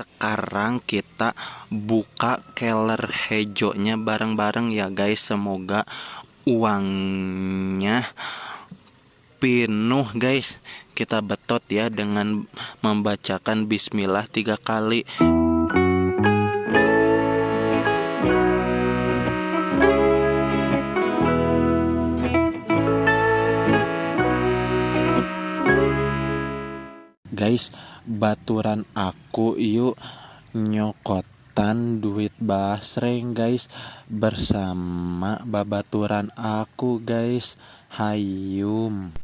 Sekarang kita buka keler hejonya bareng-bareng ya guys. Semoga uangnya penuh guys. Kita betot ya dengan membacakan bismillah 3 kali. Guys, baturan aku yuk nyokotan duit basreng guys bersama babaturan aku guys. Hayum.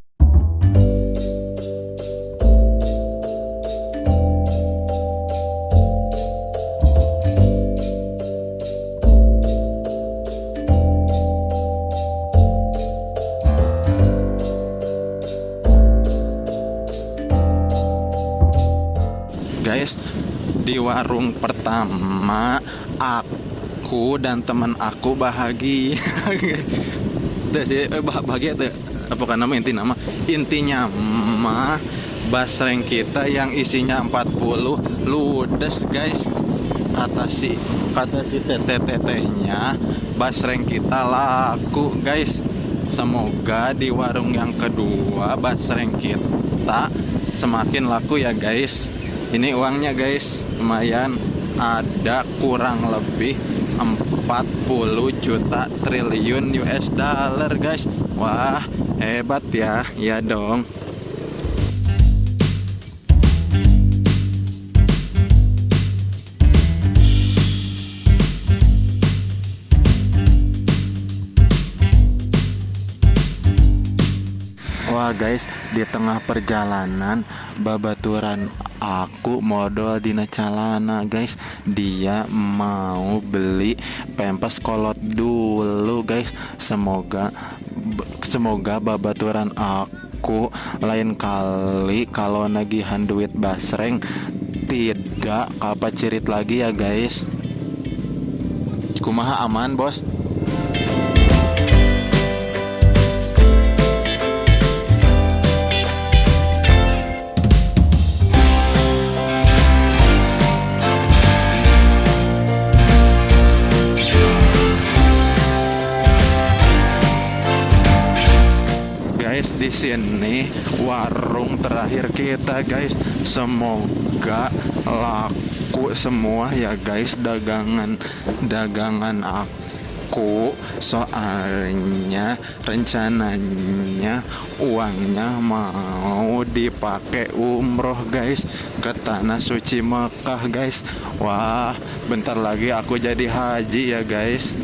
Guys, di warung pertama aku dan teman aku bahagia. Bahagia tuh apa nama intinya mah basreng kita yang isinya 40 ludes guys. Kata si teteh-tetehnya basreng kita laku guys. Semoga di warung yang kedua basreng kita semakin laku ya guys. Ini uangnya guys, lumayan ada kurang lebih 40 juta triliun US dollar guys. Wah, hebat ya, ya dong. Wah guys, di tengah perjalanan babaturan aku modal dina calana guys. Dia mau beli pempes kolot dulu guys. Semoga babaturan aku lain kali kalau nagihan duit basreng tidak kapacirit lagi ya guys. Kumaha aman bos? Guys, di sini warung terakhir kita guys. Semoga laku semua ya guys dagangan aku. Soalnya rencananya uangnya mau dipakai umroh guys ke tanah suci Mekah guys. Wah, bentar lagi aku jadi haji ya guys.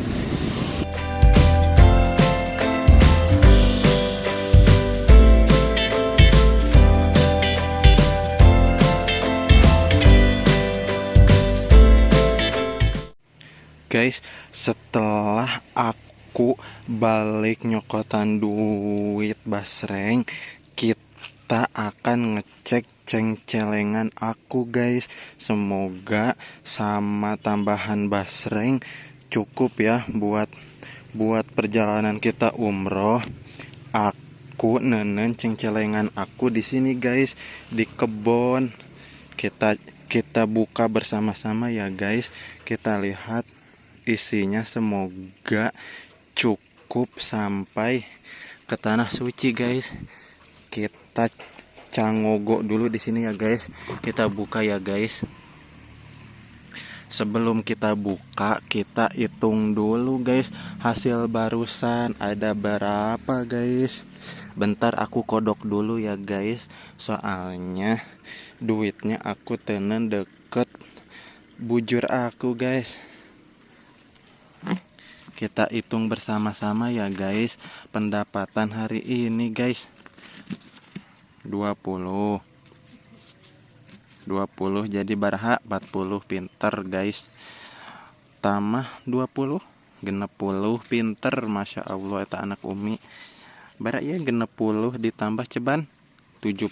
Guys, setelah aku balik nyokotan duit basreng, kita akan ngecek ceng-celengan aku guys. Semoga sama tambahan basreng cukup ya buat perjalanan kita umroh. Aku nenen ceng-celengan aku di sini guys, di kebon. Kita buka bersama-sama ya guys. Kita lihat isinya, semoga cukup sampai ke tanah suci guys. Kita cangogok dulu di sini ya guys. Kita buka ya guys. Sebelum kita buka, kita hitung dulu guys hasil barusan ada berapa guys. Bentar aku kodok dulu ya guys. Soalnya duitnya aku tenen deket bujur aku guys. Kita hitung bersama-sama ya guys. Pendapatan hari ini guys 20 jadi baraha 40 pinter guys. Tambah 20 genep 10 pinter. Masya Allah eta anak umi. Bara ya genep 10 ditambah ceban 70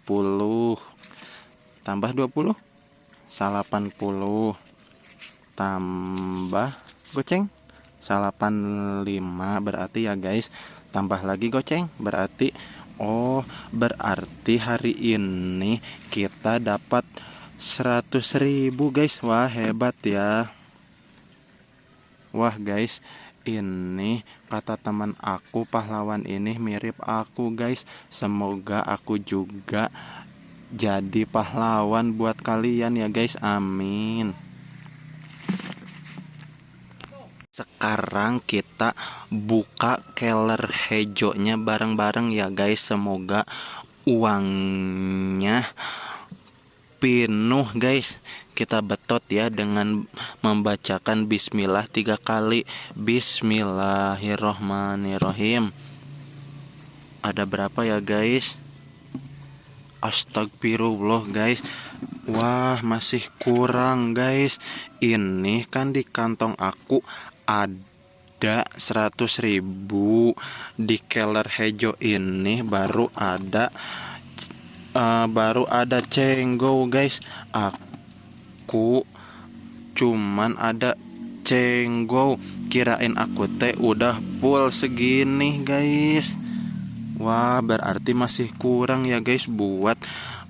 tambah 20 80 tambah goceng 85 berarti ya guys. Tambah lagi goceng berarti berarti hari ini kita dapat 100.000 guys. Wah hebat ya. Wah guys, ini kata teman aku, pahlawan ini mirip aku guys. Semoga aku juga jadi pahlawan buat kalian ya guys, amin. Sekarang kita buka keler hijaunya bareng-bareng ya guys. Semoga uangnya penuh guys. Kita betot ya dengan membacakan bismillah 3 kali. Bismillahirrohmanirrohim. Ada berapa ya guys? Astagfirullah guys. Wah masih kurang guys. Ini kan di kantong aku ada 100.000. Di keler hijau ini baru ada cenggo guys. Aku cuman ada cenggo. Kirain aku teh udah full segini guys. Wah berarti masih kurang ya guys buat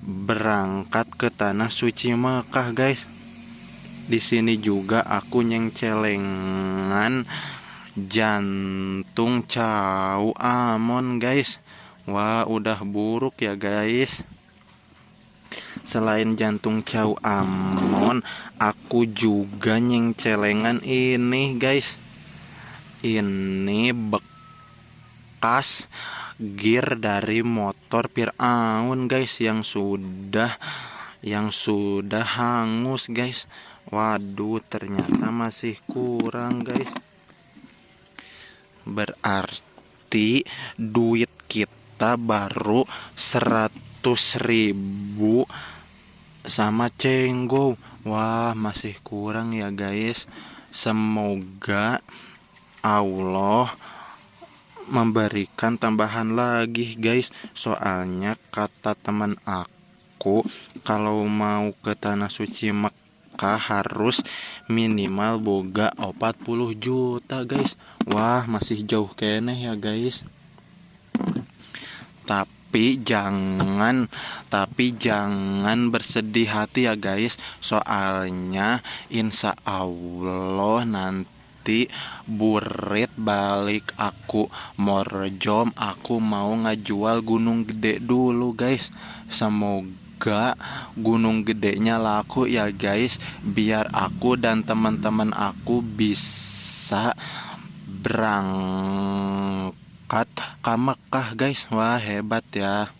berangkat ke tanah suci Mekah guys. Di sini juga aku nyengcelengan jantung Cau Amon guys. Wah udah buruk ya guys. Selain jantung Cau Amon, aku juga nyengcelengan ini guys. Ini bekas gear dari motor Fir'aun guys yang sudah hangus guys. Waduh ternyata masih kurang guys. Berarti duit kita baru 100.000 sama cenggo. Wah masih kurang ya guys. Semoga Allah memberikan tambahan lagi guys. Soalnya kata teman aku, kalau mau ke tanah suci Mekah harus minimal boga 40 juta guys. Wah masih jauh keneh ya guys. Tapi jangan bersedih hati ya guys. Soalnya insya Allah nanti burit balik aku morjom, aku mau ngajual Gunung Gede dulu guys. Semoga Gunung Gedenya laku ya guys, biar aku dan teman-teman aku bisa berangkat ke Mekah guys. Wah hebat ya.